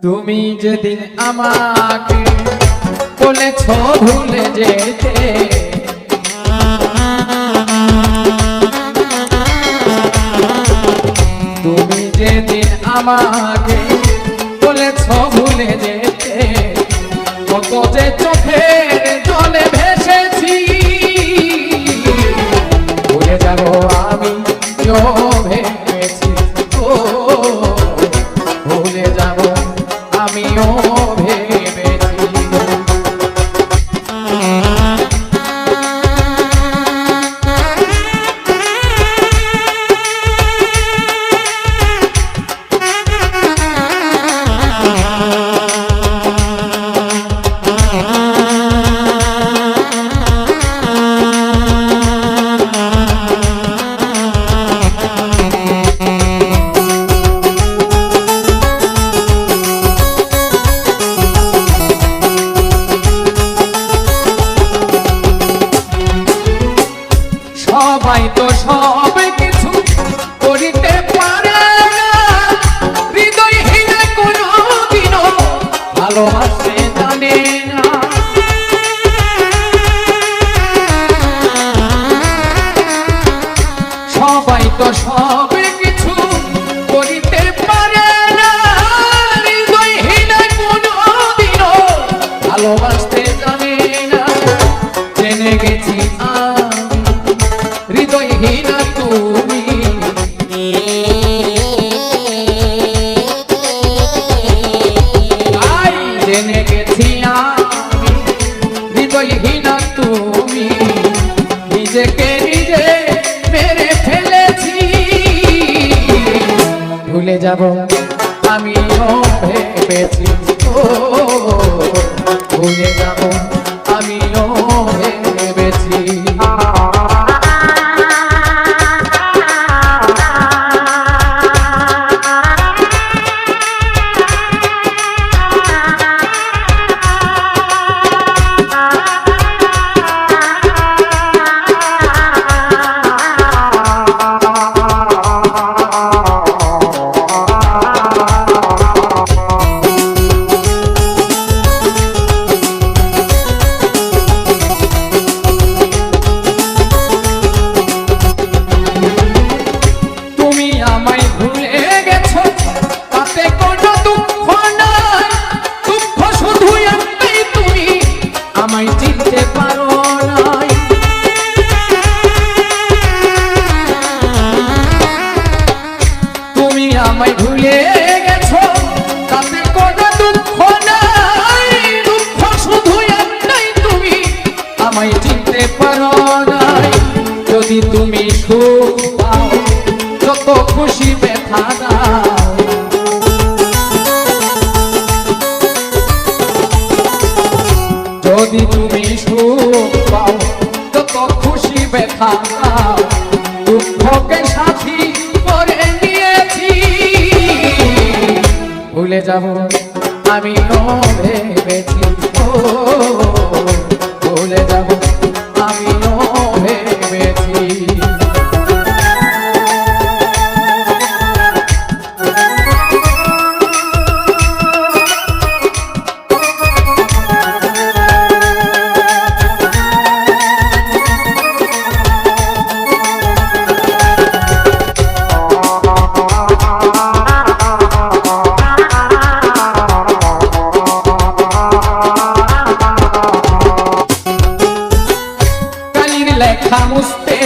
তুমি যেদিন আমাকে বলেছ ভুলে যেতে, তুমি যেদিন আমাকে বলেছ ভুলে যেতে, কত যে চোখের জলে ভেসেছি, ভুলে যাব আমি ভেবেছি, ও ভুলে যাব আমিও ভেবেছি। সবাই তো সব কিছু করিতে পারে না, হৃদয়হীন কোনদিনও ভালোবাসতে জানে না। সবাই তো সব কিছু করিতে পারে না, হৃদয়হীন কোনদিনও ভালোবাসতে জানে না। জেনে গেছি হৃদয়হীন তুমি, জেনে গেছি আমি হৃদয়হীন তুমি, নিজেকে নিজে মেরে ফেলেছি, ভুলে যাব আমিও ভেবেছি, ও ভুলে যাব আমিও ভেবেছি। আমায় ভুলে গেছো তাতে কোনো দুঃখ নাই, দুঃখ শুধু একটাই তুমি আমায় চিনতে পারো নাই। যদি তুমি সুখ পাও যত খুশি ব্যথা দাও, যদি তুমি সুখ পাও যত খুশি ব্যথা দাও, দুঃখকে সাথী করে নিয়েছি, ভুলে যাব আমিও ভেবেছি, ও ভুলে যাব আমিও ভেবেছি। লেখা মুছতে